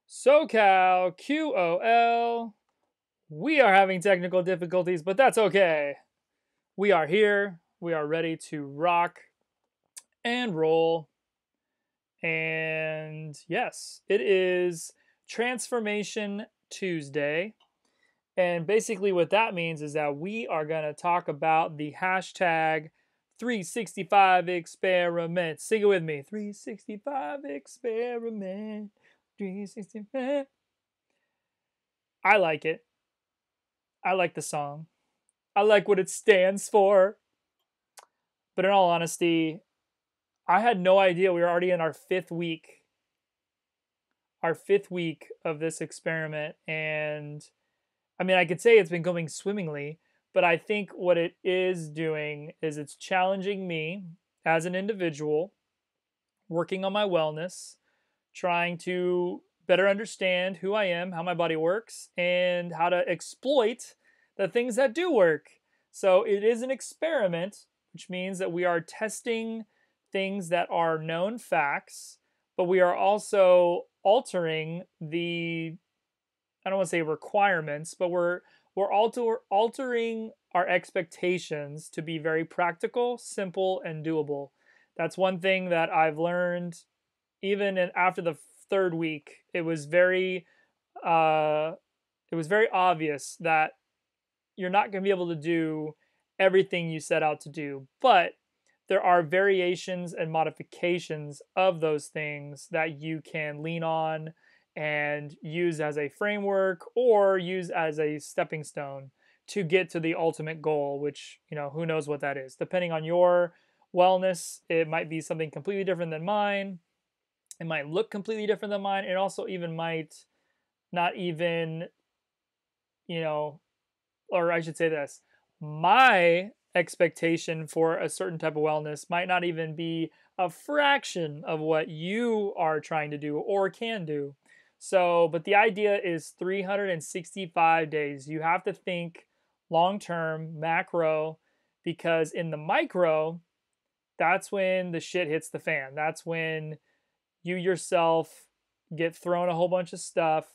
SoCalQOL. We are having technical difficulties, but that's okay. We are here. We are ready to rock and roll. And yes, it is Transformation Tuesday. And basically, what that means is that we are going to talk about the hashtag 365 experiment. Sing it with me. 365 experiment. 365. I like it. I like the song. I like what it stands for. But in all honesty, I had no idea we were already in our fifth week. Our fifth week of this experiment. And I mean, I could say it's been going swimmingly, but I think what it is doing is it's challenging me as an individual, working on my wellness, trying to better understand who I am, how my body works, and how to exploit the things that do work. So it is an experiment, which means that we are testing things that are known facts, but we are also altering the, I don't want to say requirements, but we're altering our expectations to be very practical, simple, and doable. That's one thing that I've learned even after the third week. Uh, it was very obvious that you're not going to be able to do everything you set out to do, but there are variations and modifications of those things that you can lean on and use as a framework or use as a stepping stone to get to the ultimate goal, which, who knows what that is. Depending on your wellness, it might be something completely different than mine. It might look completely different than mine. It also even might not even, or I should say this, my expectation for a certain type of wellness might not even be a fraction of what you are trying to do or can do. So, but the idea is 365 days. You have to think long term, macro, because in the micro, that's when the shit hits the fan. That's when you yourself get thrown a whole bunch of stuff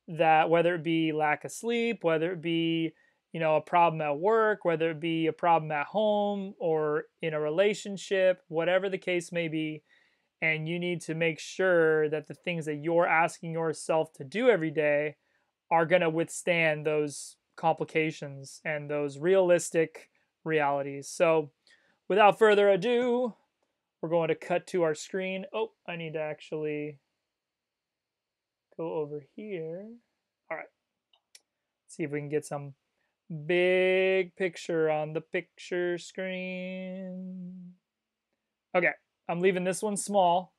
that, whether it be lack of sleep, whether it be a problem at work, whether it be a problem at home or in a relationship, whatever the case may be. And you need to make sure that the things that you're asking yourself to do every day are going to withstand those complications and those realistic realities. So without further ado, we're going to cut to our screen. Oh, I need to actually go over here. All right. Let's see if we can get some big picture on the picture screen. Okay, I'm leaving this one small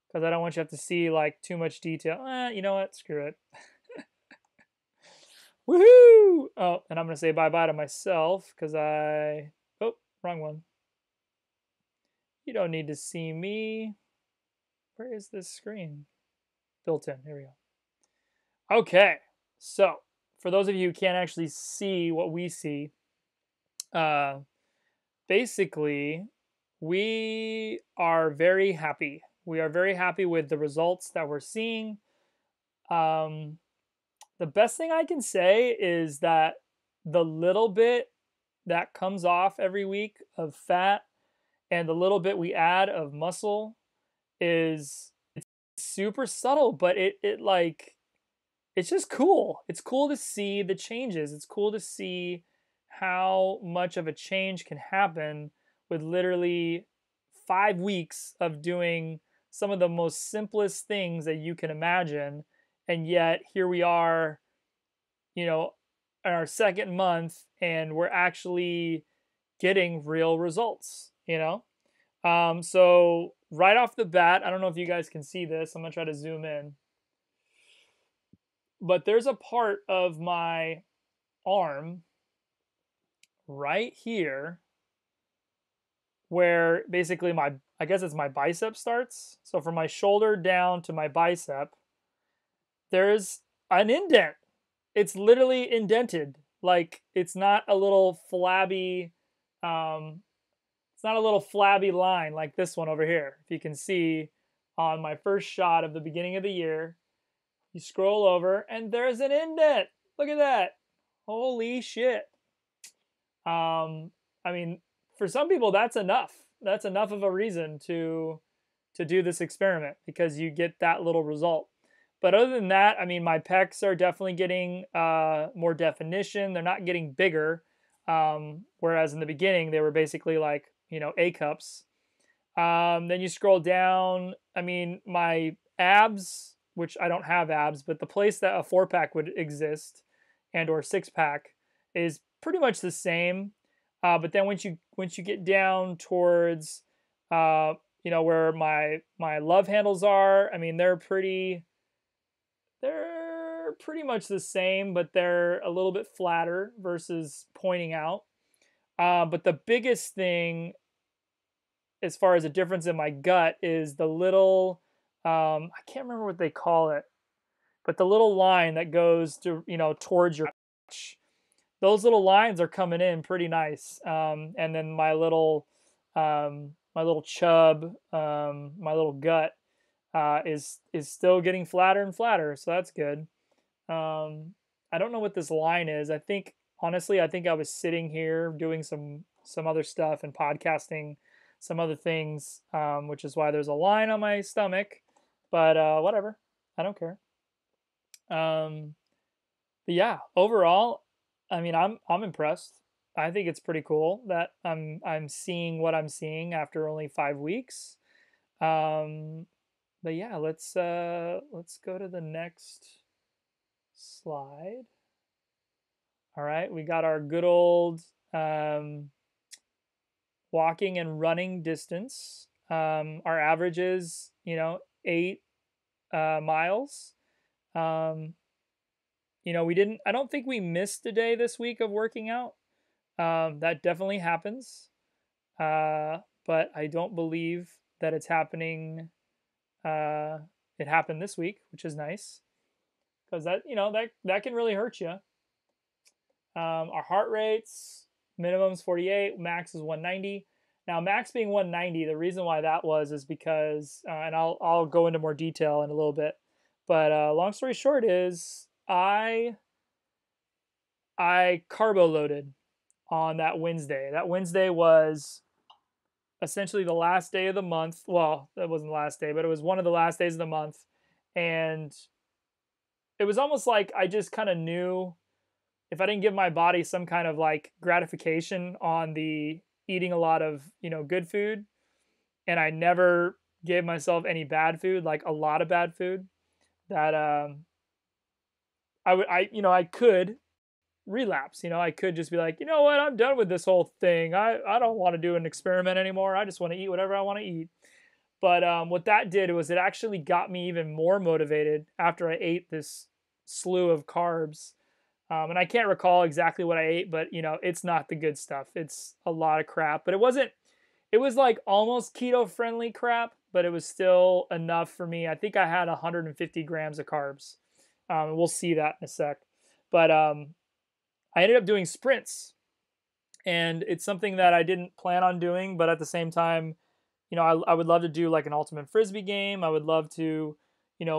because I don't want you to have to see like too much detail. You know what? Screw it. Woohoo! Oh, and I'm going to say bye-bye to myself because oh, wrong one. You don't need to see me. Where is this screen? Built in. Here we go. Okay, so for those of you who can't actually see what we see, basically, we are very happy. We are very happy with the results that we're seeing. The best thing I can say is that the little bit that comes off every week of fat and the little bit we add of muscle it's super subtle, but it's just cool. It's cool to see the changes. It's cool to see how much of a change can happen with literally 5 weeks of doing some of the most simplest things that you can imagine. And yet here we are, in our second month, and we're actually getting real results, So right off the bat, I don't know if you guys can see this. I'm going to try to zoom in. But there's a part of my arm right here where basically I guess it's my bicep starts. So from my shoulder down to my bicep, there's an indent. It's literally indented. Like it's not a little flabby, it's not a little flabby line like this one over here. If you can see, on my first shot of the beginning of the year. You scroll over and there's an indent. Look at that. Holy shit. I mean, for some people that's enough. That's enough of a reason to do this experiment because you get that little result. But other than that, I mean, my pecs are definitely getting more definition. They're not getting bigger. Whereas in the beginning, they were basically like, A cups. Then you scroll down. I mean, my abs, which I don't have abs, but the place that a 4-pack would exist and or 6-pack is pretty much the same. But then once you get down towards where my love handles are, I mean they're pretty much the same, but they're a little bit flatter versus pointing out. But the biggest thing as far as a difference in my gut is the little I can't remember what they call it, but the little line that goes to towards your crotch. Those little lines are coming in pretty nice. And then my little chub, my little gut is still getting flatter and flatter, so that's good. I don't know what this line is. Honestly, I think I was sitting here doing some other stuff and podcasting some other things, which is why there's a line on my stomach. But whatever, I don't care. But yeah, overall, I mean, I'm impressed. I think it's pretty cool that I'm seeing what I'm seeing after only 5 weeks. But yeah, let's go to the next slide. All right, we got our good old walking and running distance. Our average is 8 miles. I don't think we missed a day this week of working out. That definitely happens. But I don't believe that it's happening. It happened this week, which is nice because that can really hurt you. Our heart rates, minimum is 48, max is 190. Now, max being 190, the reason why that is because, and I'll go into more detail in a little bit, but long story short is I carbo loaded on that Wednesday. That Wednesday was essentially the last day of the month. Well, that wasn't the last day, but it was one of the last days of the month. And it was almost like I just kind of knew if I didn't give my body some kind of like gratification on the eating a lot of, good food, and I never gave myself any bad food, like a lot of bad food, that I could relapse. I could just be like, you know what, I'm done with this whole thing. I don't want to do an experiment anymore. I just want to eat whatever I want to eat. But what that did was it actually got me even more motivated after I ate this slew of carbs. And I can't recall exactly what I ate, but it's not the good stuff. It's a lot of crap, but it was like almost keto friendly crap, but it was still enough for me. I think I had 150 grams of carbs. We'll see that in a sec. But I ended up doing sprints, and it's something that I didn't plan on doing, but at the same time, I would love to do like an ultimate frisbee game. I would love to,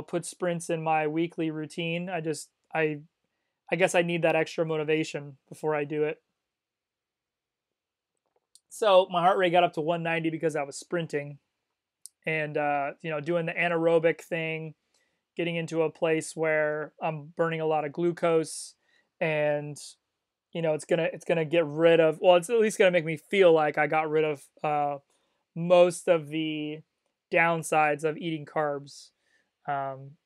put sprints in my weekly routine. I guess I need that extra motivation before I do it. So my heart rate got up to 190 because I was sprinting and, doing the anaerobic thing, getting into a place where I'm burning a lot of glucose, and, it's gonna get rid of, well, it's at least gonna make me feel like I got rid of most of the downsides of eating carbs,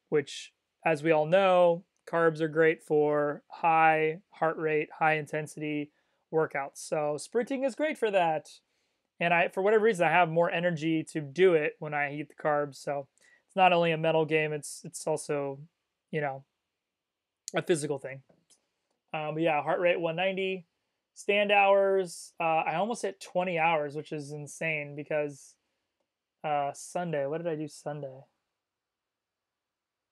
which, as we all know, carbs are great for high heart rate, high intensity workouts. So sprinting is great for that. And for whatever reason, I have more energy to do it when I eat the carbs. So it's not only a mental game, it's also, a physical thing. But yeah, heart rate 190, stand hours. I almost hit 20 hours, which is insane because Sunday, what did I do Sunday?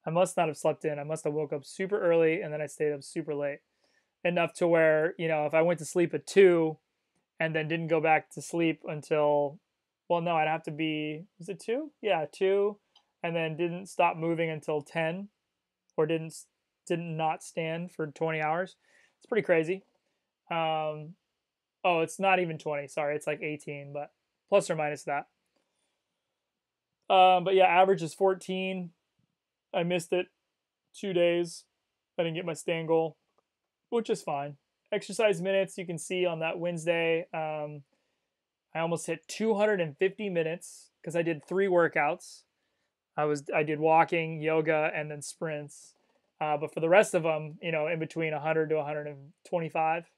I must not have slept in. I must have woke up super early and then I stayed up super late. Enough to where, if I went to sleep at 2 and then didn't go back to sleep until, well, no, I'd have to be, was it 2? Yeah, 2. and then didn't stop moving until 10, or didn't not stand for 20 hours. It's pretty crazy. Um, oh, it's not even 20. Sorry, it's like 18, but plus or minus that. But yeah, average is 14. I missed it 2 days. I didn't get my stand goal, which is fine. Exercise minutes, you can see on that Wednesday, I almost hit 250 minutes because I did 3 workouts. I did walking, yoga, and then sprints. But for the rest of them, in between 100 to 125.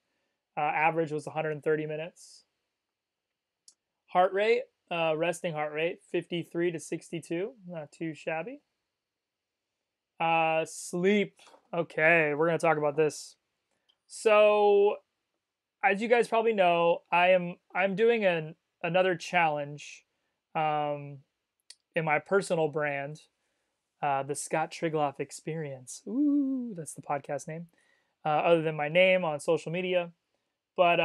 Average was 130 minutes. Heart rate, resting heart rate, 53 to 62. Not too shabby. Sleep. Okay, we're gonna talk about this. So, as you guys probably know, I'm doing another challenge, um, in my personal brand, the Scott Trigloff Experience. Ooh, that's the podcast name. Other than my name on social media, but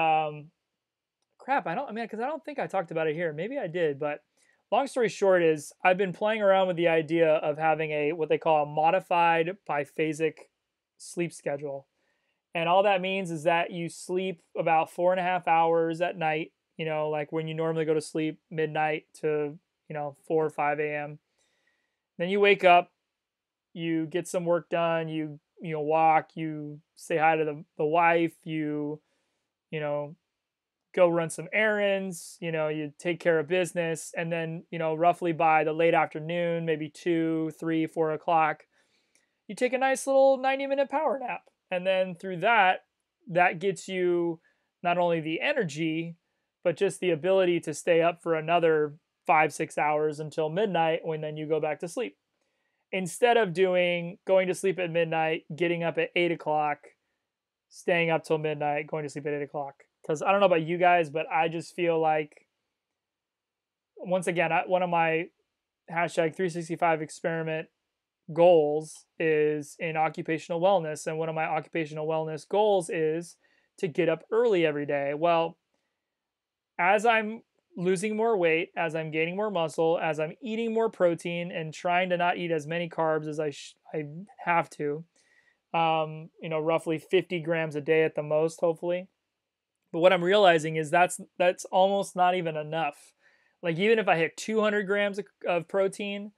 crap, because I don't think I talked about it here. Maybe I did, but long story short is I've been playing around with the idea of having what they call a modified biphasic sleep schedule. And all that means is that you sleep about 4.5 hours at night, like when you normally go to sleep, midnight to, 4 or 5 a.m. Then you wake up, you get some work done, you walk, you say hi to the wife, you know, go run some errands, you take care of business, and then, roughly by the late afternoon, maybe 2, 3, 4 o'clock, you take a nice little 90-minute power nap. And then through that gets you not only the energy, but just the ability to stay up for another 5, 6 hours until midnight, when then you go back to sleep. Instead of going to sleep at midnight, getting up at 8 o'clock, staying up till midnight, going to sleep at 8 o'clock. Because I don't know about you guys, but I just feel like, once again, one of my hashtag 365 experiment goals is in occupational wellness. And one of my occupational wellness goals is to get up early every day. Well, as I'm losing more weight, as I'm gaining more muscle, as I'm eating more protein and trying to not eat as many carbs as I have to, roughly 50 grams a day at the most, hopefully. But what I'm realizing is that's almost not even enough. Like, even if I hit 200 grams of protein,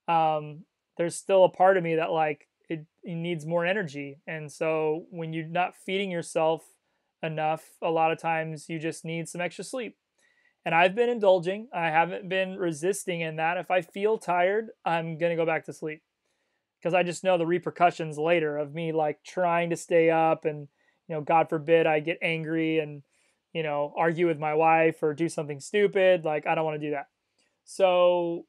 there's still a part of me that, like, it needs more energy. And so when you're not feeding yourself enough, a lot of times you just need some extra sleep. And I've been indulging. I haven't been resisting in that. If I feel tired, I'm going to go back to sleep, because I just know the repercussions later of me, like, trying to stay up, and, God forbid I get angry and, argue with my wife or do something stupid. Like, I don't want to do that. So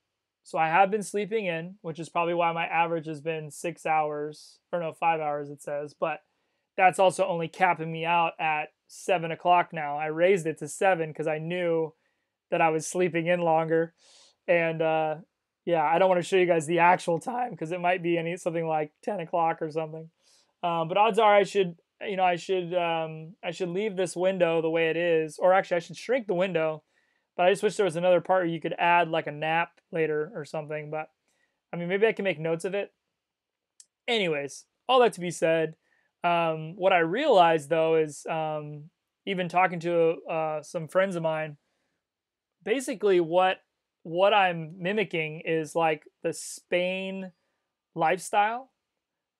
I have been sleeping in, which is probably why my average has been 6 hours, or no, 5 hours it says, but that's also only capping me out at 7 o'clock now. I raised it to 7 because I knew that I was sleeping in longer. And yeah, I don't want to show you guys the actual time because it might be something like 10 o'clock or something. But odds are I should leave this window the way it is, or actually I should shrink the window. But I just wish there was another part where you could add like a nap later or something. But I mean, maybe I can make notes of it. Anyways, all that to be said, what I realized though is, even talking to some friends of mine, basically what I'm mimicking is like the Spain lifestyle,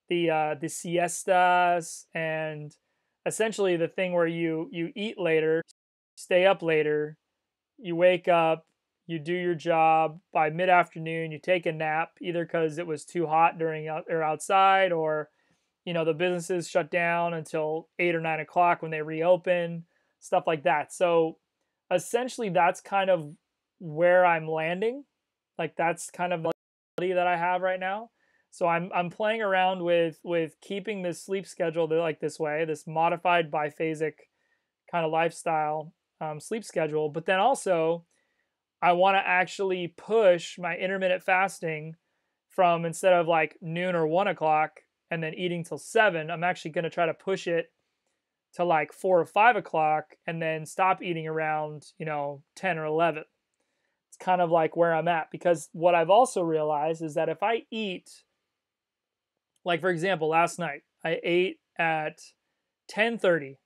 the siestas, and essentially the thing where you eat later, stay up later, you wake up, you do your job, by mid-afternoon you take a nap, either because it was too hot or outside, or the businesses shut down until 8 or 9 o'clock when they reopen, stuff like that. So essentially that's kind of where I'm landing. Like, that's kind of the reality that I have right now. So I'm playing around with keeping this sleep schedule like this way, this modified biphasic kind of lifestyle, sleep schedule. But then also I want to actually push my intermittent fasting from, instead of like noon or 1 o'clock and then eating till 7, I'm actually going to try to push it to like 4 or 5 o'clock and then stop eating around, 10 or 11. it's kind of like where I'm at, because what I've also realized is that if I eat, like for example, last night I ate at 10:30.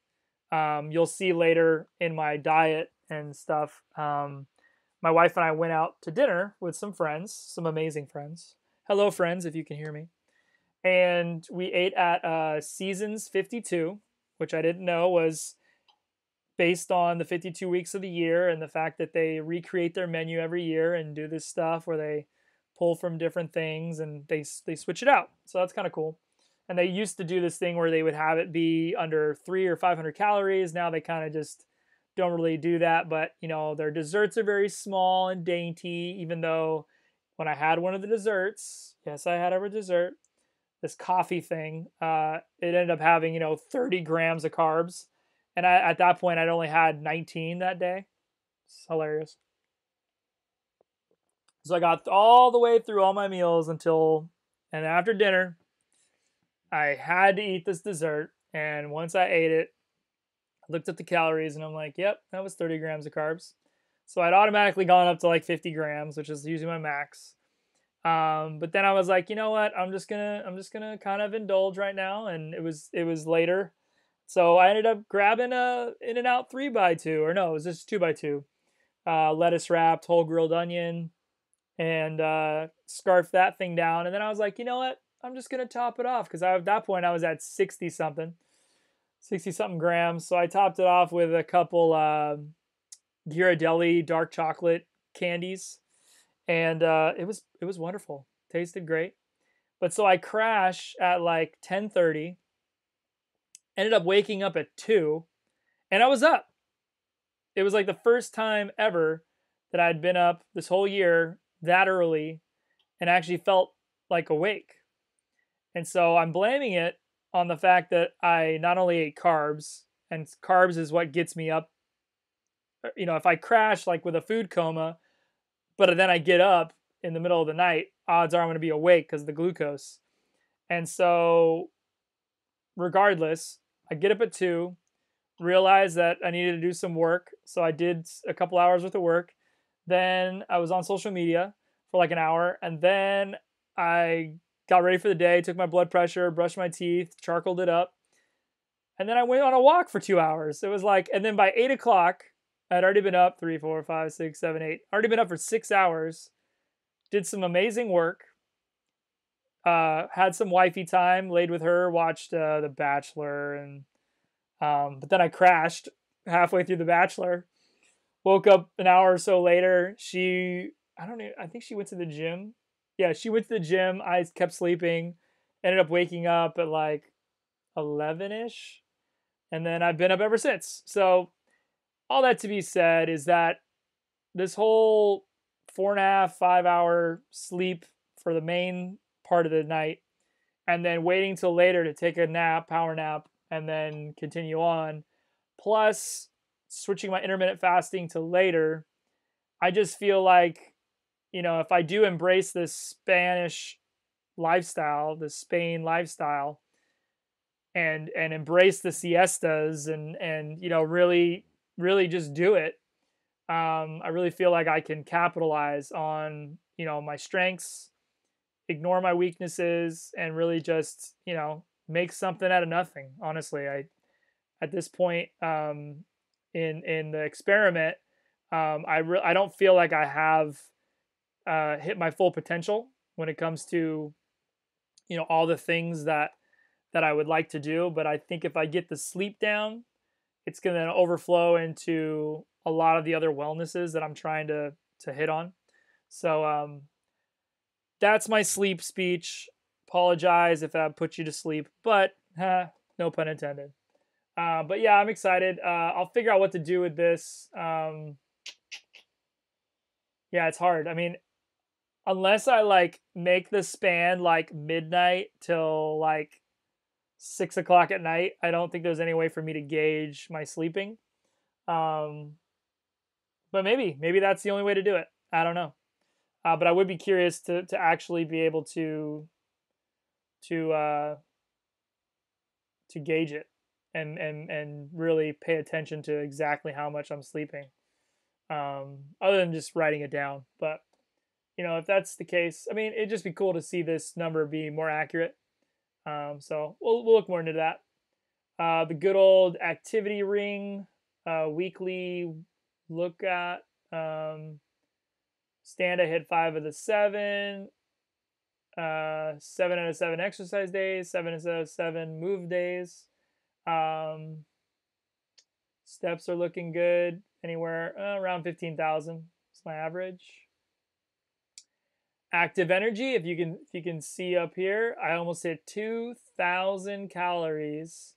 You'll see later in my diet and stuff. My wife and I went out to dinner with some friends, some amazing friends. Hello, friends, if you can hear me. And we ate at Seasons 52, which I didn't know was based on the 52 weeks of the year and the fact that they recreate their menu every year and do this stuff where they pull from different things and they switch it out. So that's kind of cool. And they used to do this thing where they would have it be under 3 or 500 calories. Now they kind of just don't really do that, but you know, their desserts are very small and dainty, even though when I had one of the desserts, yes, I had a dessert, this coffee thing, it ended up having, 30 grams of carbs. And at that point, I'd only had 19 that day. It's hilarious. So I got all the way through all my meals and after dinner, I had to eat this dessert. And once I ate it, I looked at the calories and I'm like, yep, that was 30 grams of carbs. So I'd automatically gone up to like 50 grams, which is usually my max. But then I was like, you know what? I'm just gonna kind of indulge right now. And it was later. So I ended up grabbing a In-N-Out 3x2, or no, it was just 2x2. Lettuce wrapped, whole grilled onion, and scarfed that thing down. And then I was like, you know what? I'm just gonna top it off because at that point I was at 60 something grams. So I topped it off with a couple Ghirardelli dark chocolate candies, and it was wonderful. Tasted great. But so I crash at like 10:30. Ended up waking up at 2, and I was up. It was like the first time ever that I'd been up this whole year that early and actually felt like awake. And so I'm blaming it on the fact that I not only ate carbs, and carbs is what gets me up. If I crash like with a food coma, but then I get up in the middle of the night, odds are I'm going to be awake because of the glucose. And so, regardless, I get up at 2, realized that I needed to do some work. So I did a couple hours worth of work. Then I was on social media for like an hour. And then I got ready for the day, took my blood pressure, brushed my teeth, charcoaled it up. And then I went on a walk for 2 hours. It was like, and then by 8 o'clock, I'd already been up 3, 4, 5, 6, 7, 8. Already been up for 6 hours. Did some amazing work. Had some wifey time, laid with her, watched The Bachelor, and but then I crashed halfway through The Bachelor. Woke up an hour or so later. I think she went to the gym. Yeah, she went to the gym. I kept sleeping. Ended up waking up at like 11-ish. And then I've been up ever since. So all that to be said is that this whole 4.5, 5 hour sleep for the main part of the night, and then waiting till later to take a nap, power nap, and then continue on, plus switching my intermittent fasting to later, I just feel like, if I do embrace this Spanish lifestyle, the Spain lifestyle, and embrace the siestas and really really just do it, I really feel like I can capitalize on my strengths, ignore my weaknesses, and really just make something out of nothing. Honestly, I at this point, in the experiment, I don't feel like I have hit my full potential when it comes to all the things that I would like to do. But I think if I get the sleep down, it's going to overflow into a lot of the other wellnesses that I'm trying to hit on. So that's my sleep speech. Apologize if that put you to sleep, but no pun intended. But yeah, I'm excited. I'll figure out what to do with this. Yeah, it's hard. I mean, unless I like make the span like midnight till like 6 o'clock at night, I don't think there's any way for me to gauge my sleeping. Um, but maybe that's the only way to do it. I don't know. But I would be curious to actually be able to uh, to gauge it and really pay attention to exactly how much I'm sleeping. other than just writing it down. But if that's the case, I mean, it'd just be cool to see this number be more accurate. So we'll look more into that. The good old activity ring, weekly look at. Stand, I hit 5 of the 7. 7 out of 7 exercise days, 7 out of 7 move days. Steps are looking good, anywhere around 15,000. It's my average. Active energy, if you can see up here, I almost hit 2,000 calories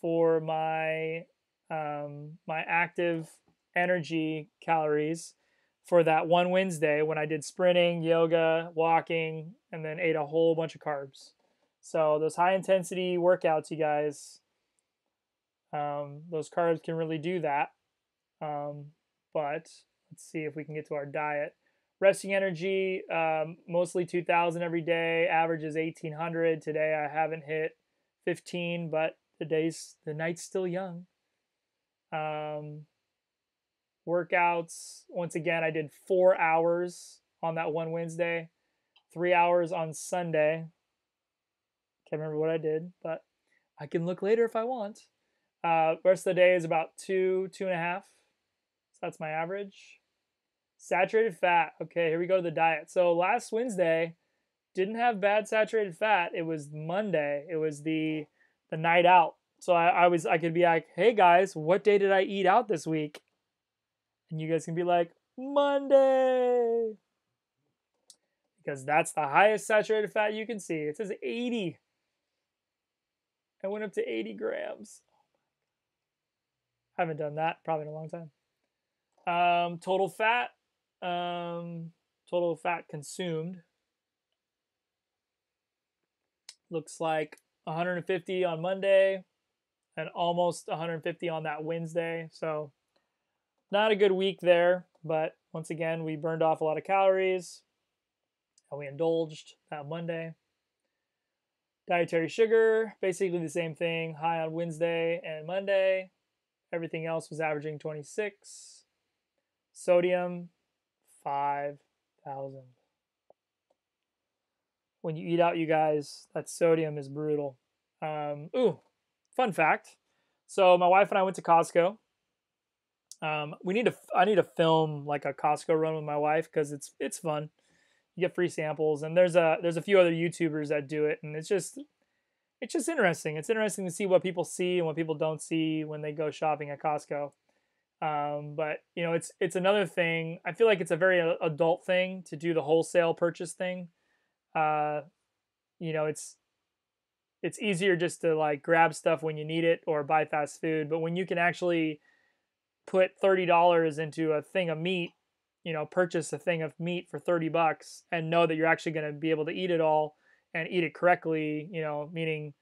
for my my active energy calories for that one Wednesday when I did sprinting, yoga, walking, and then ate a whole bunch of carbs. So those high intensity workouts, you guys, those carbs can really do that. But let's see if we can get to our diet. Resting energy, mostly 2,000 every day. Average is 1,800. Today I haven't hit 15, but the night's still young. Workouts, once again, I did 4 hours on that one Wednesday, 3 hours on Sunday. Can't remember what I did, but I can look later if I want. Rest of the day is about 2.5. So that's my average. Saturated fat. Okay, here we go to the diet. So last Wednesday, didn't have bad saturated fat. It was Monday. It was the night out. So I could be like, hey guys, what day did I eat out this week? And you guys can be like, Monday. Because that's the highest saturated fat you can see. It says 80. I went up to 80 grams. I haven't done that probably in a long time. Total fat. Total fat consumed. Looks like 150 on Monday and almost 150 on that Wednesday. So not a good week there, but once again, we burned off a lot of calories and we indulged that Monday. Dietary sugar, basically the same thing, high on Wednesday and Monday. Everything else was averaging 26. Sodium, 5,000. When you eat out, you guys, that sodium is brutal. Fun fact. So my wife and I went to Costco. I need to film like a Costco run with my wife because it's fun. You get free samples, and there's a few other YouTubers that do it, and it's just interesting. It's interesting to see what people see and what people don't see when they go shopping at Costco. But it's another thing. I feel like it's a very adult thing to do the wholesale purchase thing. It's easier just to like grab stuff when you need it or buy fast food, but when you can actually put $30 into a thing of meat, purchase a thing of meat for $30 and know that you're actually going to be able to eat it all and eat it correctly, meaning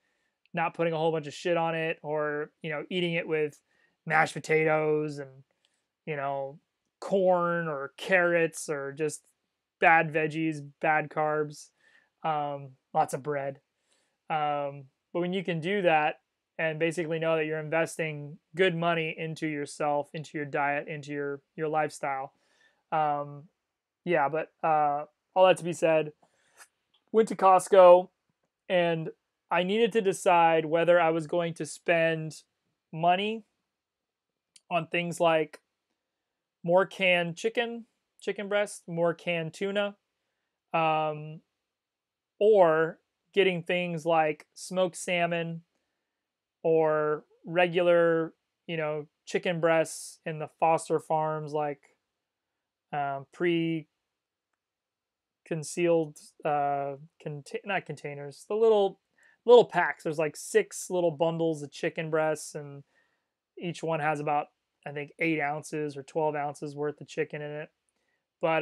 not putting a whole bunch of shit on it or, eating it with mashed potatoes and, corn or carrots or just bad veggies, bad carbs, lots of bread. But when you can do that and basically know that you're investing good money into yourself, into your diet, into your lifestyle. But all that to be said, went to Costco and I needed to decide whether I was going to spend money on things like more canned chicken breast, more canned tuna, or getting things like smoked salmon or regular, chicken breasts in the Foster Farms, like pre-concealed, not containers, the little packs. There's like 6 little bundles of chicken breasts, and each one has about, I think, 8 ounces or 12 ounces worth of chicken in it. But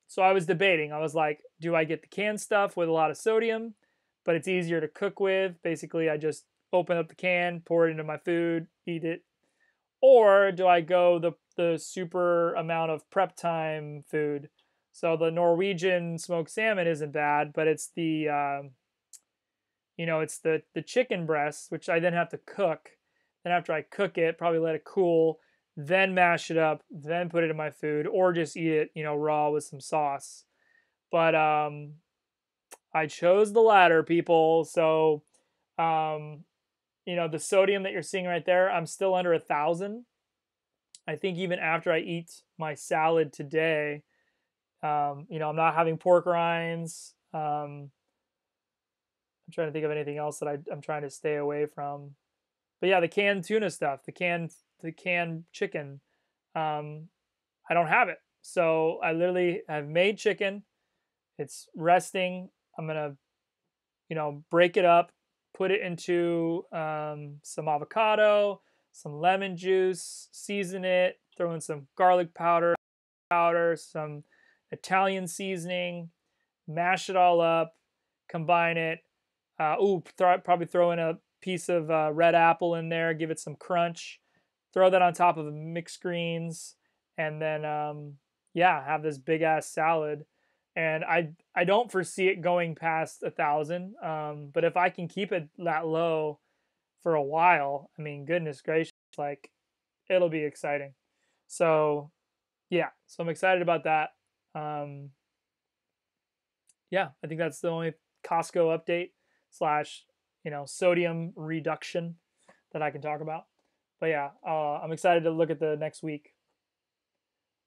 so I was debating. I was like, do I get the canned stuff with a lot of sodium, but it's easier to cook with? Basically, I just open up the can, pour it into my food, eat it. Or do I go the super amount of prep time food? So the Norwegian smoked salmon isn't bad, but it's the it's the chicken breast, which I then have to cook. Then after I cook it, probably let it cool, then mash it up, then put it in my food, or just eat it, raw with some sauce. But I chose the latter, people. So, um, the sodium that you're seeing right there, I'm still under 1,000. I think even after I eat my salad today, I'm not having pork rinds. I'm trying to think of anything else that I'm trying to stay away from. But yeah, the canned tuna stuff, the canned chicken, um, I don't have it. So I literally have made chicken. It's resting. I'm gonna, break it up, put it into some avocado, some lemon juice, season it, throw in some garlic powder, some Italian seasoning, mash it all up, combine it. Probably throw in a piece of red apple in there, give it some crunch. Throw that on top of the mixed greens, and then yeah, have this big ass salad. And I don't foresee it going past 1,000. But if I can keep it that low for a while, I mean, goodness gracious, like it'll be exciting. So yeah, so I'm excited about that. Um, yeah, I think that's the only Costco update slash sodium reduction that I can talk about. But yeah, I'm excited to look at the next week.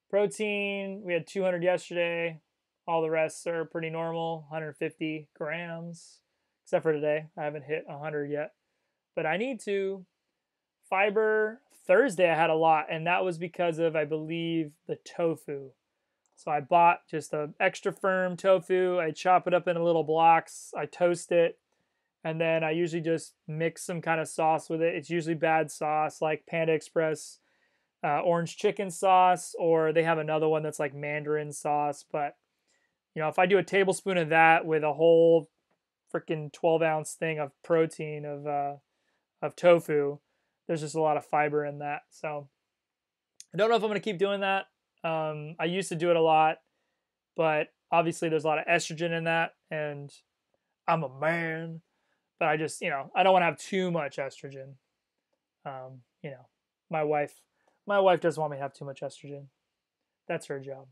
Protein, we had 200 yesterday. All the rest are pretty normal, 150 grams, except for today. I haven't hit 100 yet, but I need to. Fiber, Thursday I had a lot, and that was because of, I believe, the tofu. So I bought just a extra firm tofu. I chop it up into little blocks. I toast it, and then I usually just mix some kind of sauce with it. It's usually bad sauce like Panda Express orange chicken sauce, or they have another one that's like Mandarin sauce. But if I do a tablespoon of that with a whole freaking 12-ounce thing of protein of tofu, there's just a lot of fiber in that. So I don't know if I'm gonna keep doing that. I used to do it a lot, but obviously there's a lot of estrogen in that, and I'm a man, but I just, I don't want to have too much estrogen. Um, you know, my wife, my wife doesn't want me to have too much estrogen. That's her job.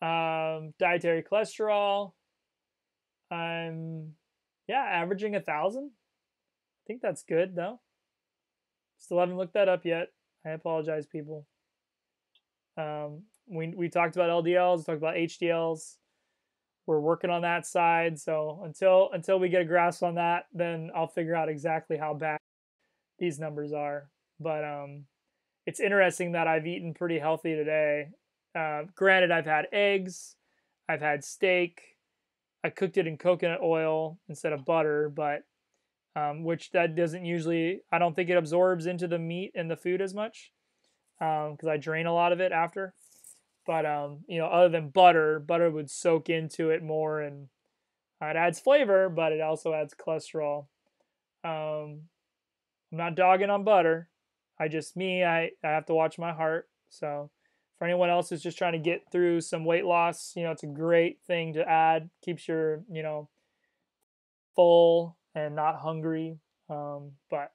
Dietary cholesterol, I'm, yeah, averaging 1,000. I think that's good though. Still haven't looked that up yet. I apologize, people. We talked about LDLs, talked about HDLs. We're working on that side. So until we get a grasp on that, then I'll figure out exactly how bad these numbers are. But it's interesting that I've eaten pretty healthy today. Granted, I've had eggs, I've had steak. I cooked it in coconut oil instead of butter, but which that doesn't usually. I don't think it absorbs into the meat and the food as much because I drain a lot of it after. But other than butter would soak into it more, and it adds flavor, but it also adds cholesterol. I'm not dogging on butter. I have to watch my heart. So for anyone else who's just trying to get through some weight loss, it's a great thing to add. Keeps your, full and not hungry. But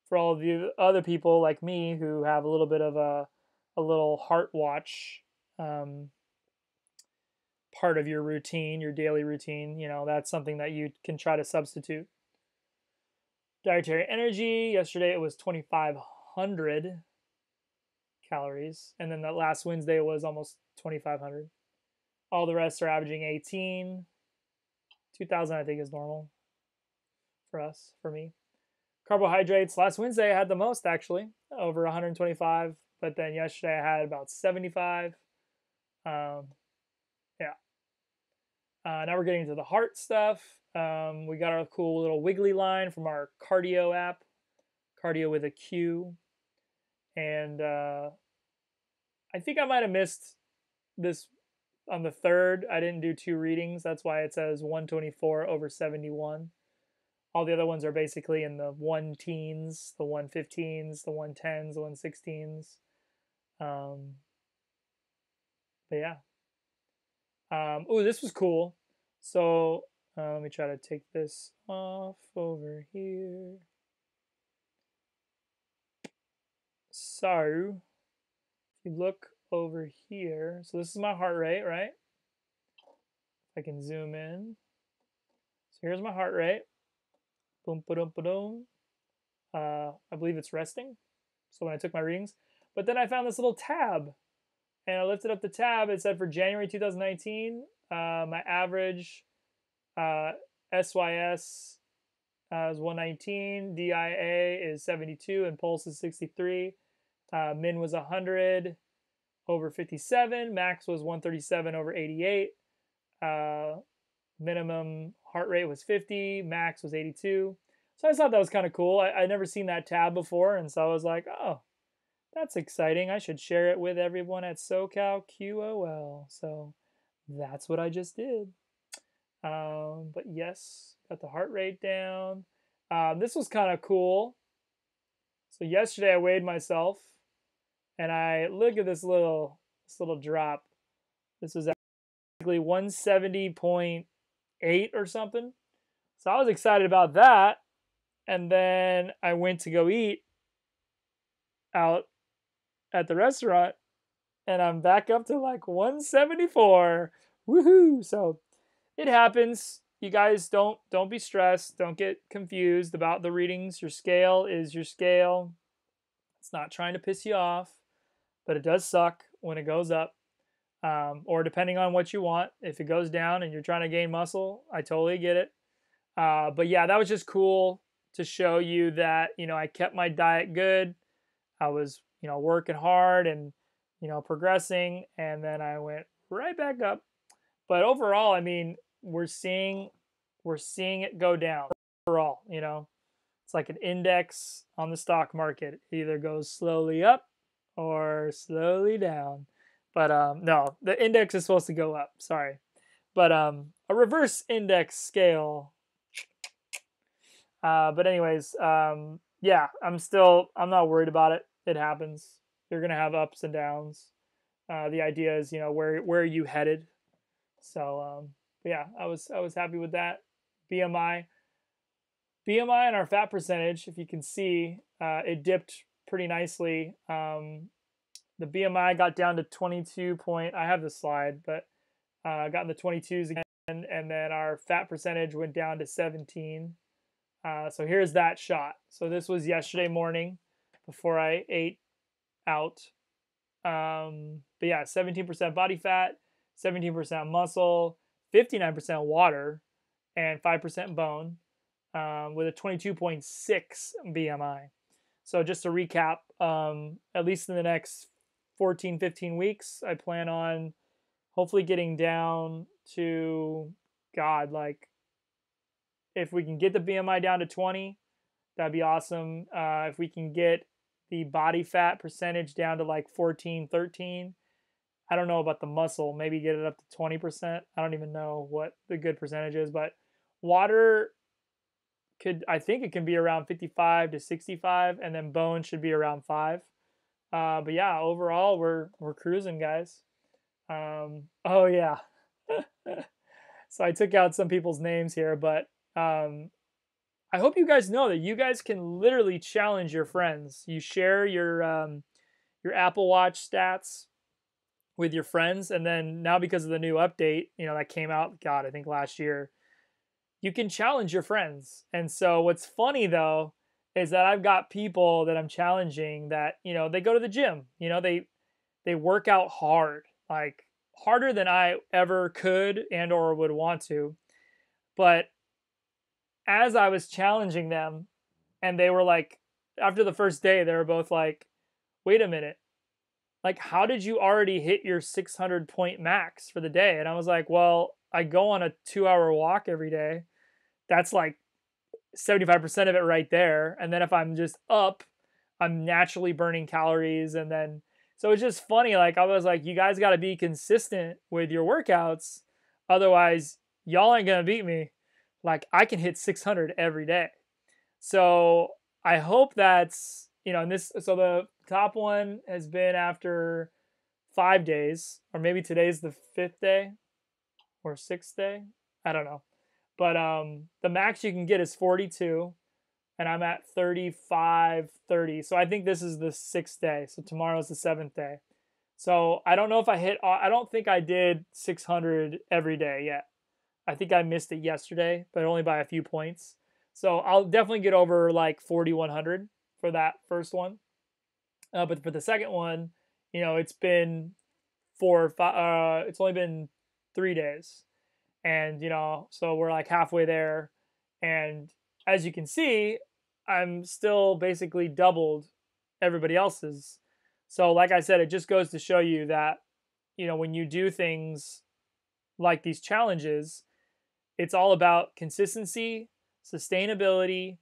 for all of you other people like me who have a little bit of a little heart watch um, part of your routine, your daily routine, that's something that you can try to substitute. Dietary energy, yesterday it was 2,500 calories, and then that last Wednesday it was almost 2,500. All the rest are averaging 18. 2,000 I think is normal for me. Carbohydrates, last Wednesday I had the most actually, over 125, but then yesterday I had about 75. Yeah. Now we're getting to the heart stuff. We got our cool little wiggly line from our cardio app, cardio with a Q. And I think I might have missed this on the 3rd. I didn't do 2 readings. That's why it says 124 over 71. All the other ones are basically in the 1 teens, the 115s, the 110s, the 116s. But yeah. Oh, this was cool. So let me try to take this off over here. So If you look over here, so this is my heart rate, right? I can zoom in. So here's my heart rate. Boom, ba-dum, ba-dum. I believe it's resting. So when I took my readings, but then I found this little tab, and I lifted up the tab. It said for January 2019, my average SYS is 119, DIA is 72, and pulse is 63. Min was 100 over 57. Max was 137 over 88. Minimum heart rate was 50. Max was 82. So I just thought that was kind of cool. I'd never seen that tab before, and so I was like, oh, that's exciting. I should share it with everyone at SoCalQOL. So that's what I just did. But yes, got the heart rate down. This was kind of cool. So yesterday I weighed myself, and I look at this little drop. This was actually 170.8 or something. So I was excited about that. And then I went to go eat out at the restaurant, and I'm back up to like 174. Woohoo! So it happens. You guys don't be stressed. Don't get confused about the readings. Your scale is your scale. It's not trying to piss you off, but it does suck when it goes up. Or depending on what you want, if it goes down and you're trying to gain muscle, I totally get it. But yeah, that was just cool to show you that, I kept my diet good. I was, working hard and, progressing, and then I went right back up. But overall, I mean, we're seeing it go down overall, It's like an index on the stock market. It either goes slowly up or slowly down. But no, the index is supposed to go up, sorry. But a reverse index scale. But anyways, yeah, I'm not worried about it. It happens. You're gonna have ups and downs. The idea is, where are you headed? So yeah, I was happy with that. BMI and our fat percentage, if you can see, it dipped pretty nicely. The BMI got down to 22 point. I have the slide, but got in the 22s again, and then our fat percentage went down to 17. So here's that shot. So this was yesterday morning before I ate out. But yeah, 17% body fat, 17% muscle, 59% water, and 5% bone, with a 22.6 BMI. So just to recap, at least in the next 14, 15 weeks, I plan on hopefully getting down to, God, like, if we can get the BMI down to 20, that'd be awesome. If we can get the body fat percentage down to like 14, 13, I don't know about the muscle, maybe get it up to 20%. I don't even know what the good percentage is, but water I think it can be around 55 to 65, and then bone should be around 5. But yeah, overall we're cruising, guys. Oh yeah. So I took out some people's names here, but I hope you guys know that you guys can literally challenge your friends. You share your Apple Watch stats with your friends, and then now because of the new update, that came out, God, I think last year, you can challenge your friends. And so what's funny though is that I've got people that I'm challenging that, they go to the gym, they work out hard, like harder than I ever could and or would want to. But as I was challenging them, and they were like, after the first day, they were both like, wait a minute, like, how did you already hit your 600 point max for the day? And I was like, well, I go on a 2-hour walk every day. That's like 75% of it right there. And then if I'm just up, I'm naturally burning calories. And then, so it's just funny. Like, I was like, you guys got to be consistent with your workouts. Otherwise, y'all ain't going to beat me. Like, I can hit 600 every day. So I hope that's, and this, so the top one has been after 5 days, or maybe today's the 5th day or 6th day. I don't know. But the max you can get is 42, and I'm at 35, 30. So I think this is the 6th day. So tomorrow's the 7th day. So I don't know if I don't think I did 600 every day yet. I think I missed it yesterday, but only by a few points. So I'll definitely get over like 4,100 for that first one. But for the second one, it's been it's only been 3 days. And, so we're like halfway there. And as you can see, I'm still basically doubled everybody else's. So, like I said, it just goes to show you that, when you do things like these challenges, it's all about consistency, sustainability,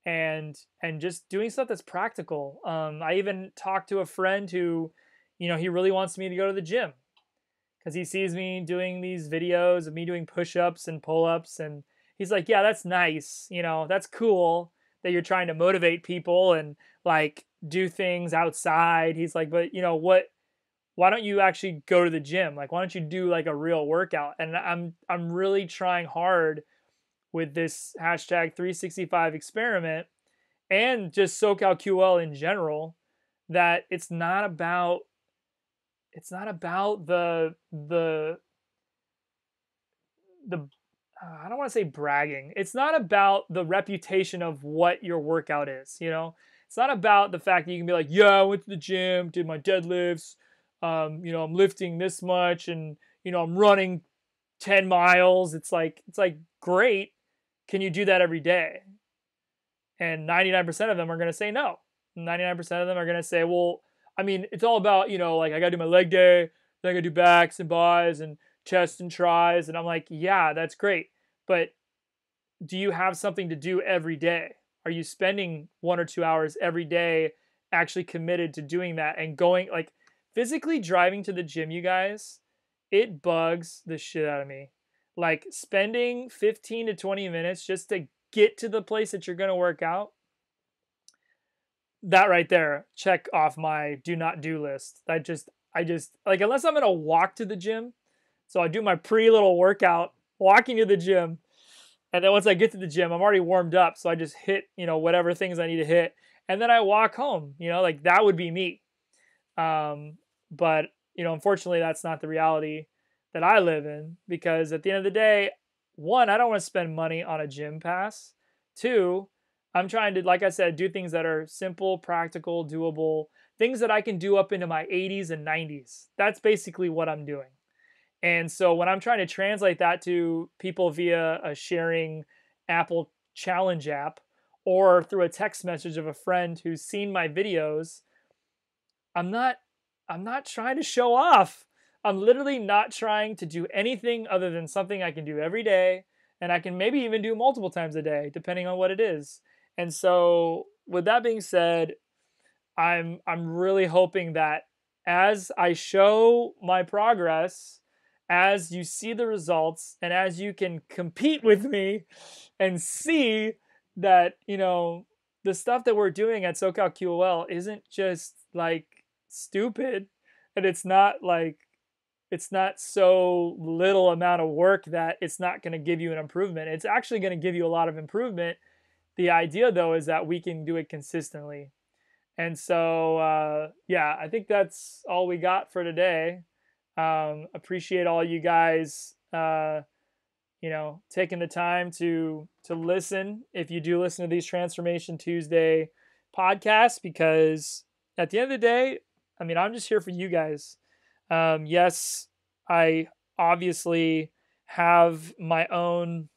and just doing stuff that's practical. I even talked to a friend who, he really wants me to go to the gym because he sees me doing these videos of me doing push-ups and pull-ups, and he's like, yeah, that's nice, that's cool that you're trying to motivate people and like do things outside. He's like, but why don't you actually go to the gym? Like, why don't you do like a real workout? And I'm really trying hard with this hashtag 365 experiment and just SoCalQOL in general, that it's not about the I don't want to say bragging. It's not about the reputation of what your workout is, It's not about the fact that you can be like, yeah, I went to the gym, did my deadlifts, I'm lifting this much, and I'm running 10 miles. It's like great. Can you do that every day? And 99% of them are going to say no. 99% of them are going to say, well, I mean, it's all about, like I got to do my leg day, then I got to do backs and buys and chest and tries. And I'm like, yeah, that's great. But do you have something to do every day? Are you spending 1 or 2 hours every day actually committed to doing that and going, like, physically driving to the gym, you guys? It bugs the shit out of me. Like, spending 15 to 20 minutes just to get to the place that you're going to work out, that right there, check off my do not do list. I just like, unless I'm going to walk to the gym, so I do my little workout walking to the gym. And then once I get to the gym, I'm already warmed up. So I just hit, whatever things I need to hit. And then I walk home, like that would be me. But, unfortunately, that's not the reality that I live in, because at the end of the day, one, I don't want to spend money on a gym pass. Two, I'm trying to, like I said, do things that are simple, practical, doable, things that I can do up into my 80s and 90s. That's basically what I'm doing. And so when I'm trying to translate that to people via a sharing Apple Challenge app or through a text message of a friend who's seen my videos, I'm not trying to show off. I'm literally not trying to do anything other than something I can do every day, and I can maybe even do multiple times a day depending on what it is. And so with that being said, I'm really hoping that as I show my progress, as you see the results, and as you can compete with me and see that, the stuff that we're doing at SoCalQOL isn't just like stupid, and it's not so little amount of work that it's not going to give you an improvement. It's actually going to give you a lot of improvement. The idea, though, is that we can do it consistently. And so, yeah, I think that's all we got for today. Appreciate all you guys, taking the time to listen. If you do listen to these Transformation Tuesday podcasts, because at the end of the day, I mean, I'm just here for you guys. Yes, I obviously have my own,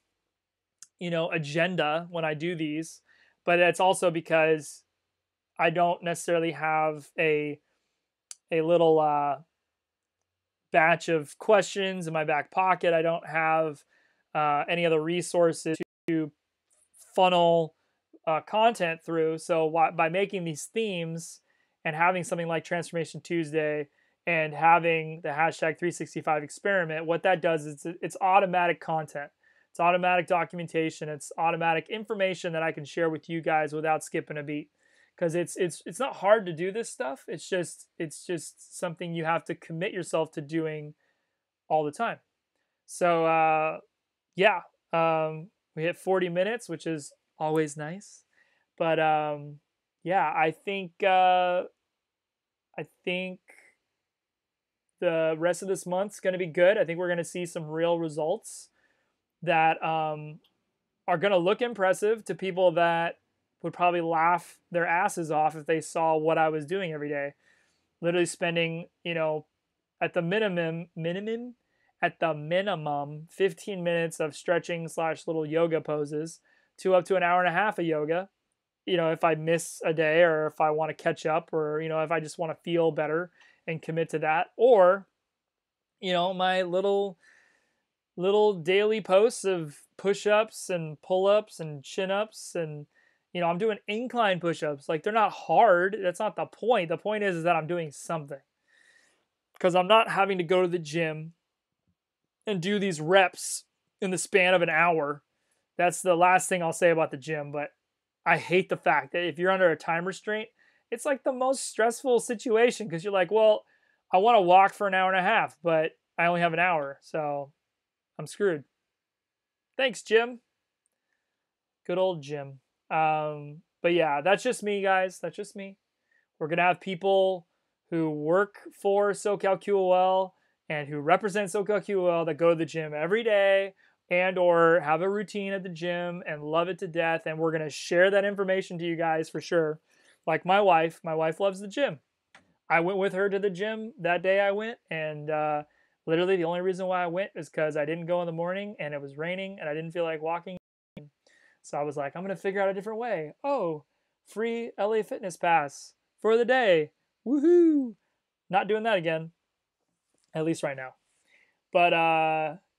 agenda when I do these, but it's also because I don't necessarily have a little batch of questions in my back pocket. I don't have any other resources to funnel content through. So by making these themes and having something like Transformation Tuesday and having the hashtag 365 experiment, what that does is it's automatic content. It's automatic documentation. It's automatic information that I can share with you guys without skipping a beat. Because it's not hard to do this stuff. It's just something you have to commit yourself to doing all the time. So yeah, we hit 40 minutes, which is always nice. But yeah, I think the rest of this month's going to be good. I think we're going to see some real results that are going to look impressive to people that would probably laugh their asses off if they saw what I was doing every day. Literally spending, at the minimum, 15 minutes of stretching / little yoga poses to up to an hour and a half of yoga. If I miss a day or if I want to catch up or, if I just want to feel better and commit to that. Or, my little daily posts of push-ups and pull-ups and chin-ups and, I'm doing incline push-ups. Like, they're not hard. That's not the point. The point is that I'm doing something. Because I'm not having to go to the gym and do these reps in the span of an hour. That's the last thing I'll say about the gym. But I hate the fact that if you're under a time restraint, it's like the most stressful situation. Because you're like, well, I want to walk for an hour and a half, but I only have an hour. So I'm screwed. Thanks, Jim. Good old Jim. But yeah, that's just me, guys. That's just me. We're going to have people who work for SoCalQOL and who represent SoCalQOL that go to the gym every day and or have a routine at the gym and love it to death. And we're going to share that information to you guys for sure. Like my wife loves the gym. I went with her to the gym that day I went, and literally the only reason why I went is because I didn't go in the morning and it was raining and I didn't feel like walking. So I was like, I'm going to figure out a different way. Oh, free LA Fitness Pass for the day. Woohoo! Not doing that again, at least right now. But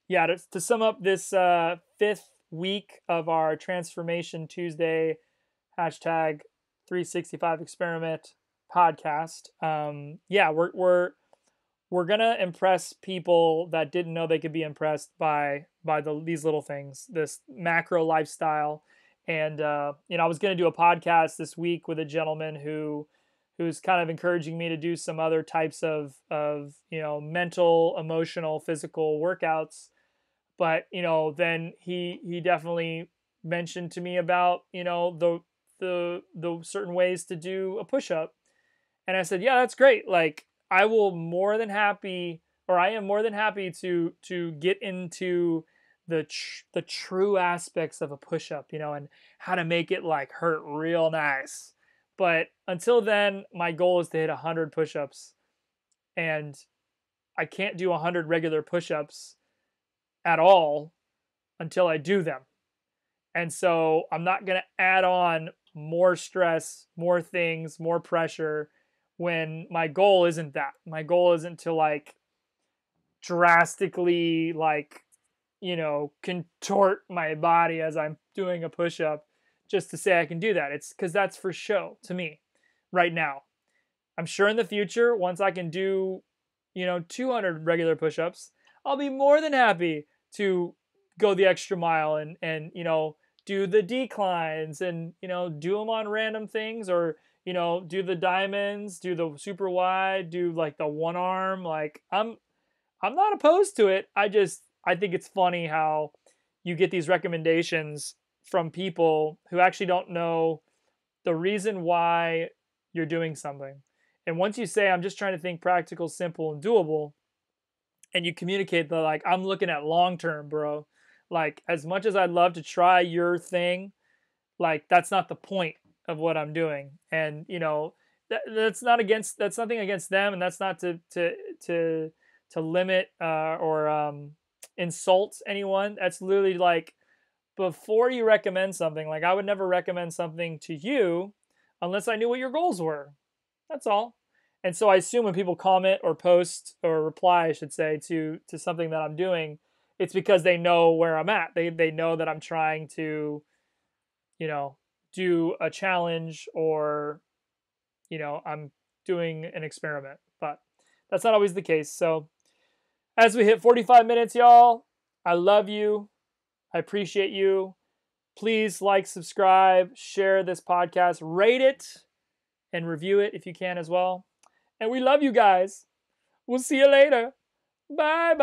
yeah, to sum up this 5th week of our Transformation Tuesday hashtag 365 experiment podcast, yeah, we're gonna impress people that didn't know they could be impressed by these little things, this macro lifestyle. And I was gonna do a podcast this week with a gentleman who's kind of encouraging me to do some other types of mental, emotional, physical workouts. But then he definitely mentioned to me about the certain ways to do a push-up, and I said, yeah, that's great. Like, I am more than happy to get into the true aspects of a push-up, and how to make it like hurt real nice. But until then, my goal is to hit 100 push-ups, and I can't do 100 regular push-ups at all until I do them. And so I'm not going to add on more stress, more things, more pressure when my goal isn't that. My goal isn't to like drastically contort my body as I'm doing a push-up just to say I can do that. It's because that's for show to me right now. I'm sure in the future, once I can do 200 regular push-ups, I'll be more than happy to go the extra mile and do the declines and do them on random things, or do the diamonds, do the super wide, do like the one arm. Like, I'm not opposed to it. I think it's funny how you get these recommendations from people who actually don't know the reason why you're doing something. And once you say, I'm just trying to think practical, simple, and doable, and you communicate that, like, I'm looking at long-term, bro. Like, as much as I'd love to try your thing, like, that's not the point of what I'm doing. And, that's nothing against them. And that's not to limit or insult anyone. That's literally like, before you recommend something, like, I would never recommend something to you unless I knew what your goals were. That's all. And so I assume when people comment or post or reply, I should say, to something that I'm doing, it's because they know where I'm at. They know that I'm trying to, do a challenge, or, I'm doing an experiment. But that's not always the case. So as we hit 45 minutes, y'all, I love you. I appreciate you. Please like, subscribe, share this podcast, rate it, and review it if you can as well. And we love you guys. We'll see you later. Bye-bye.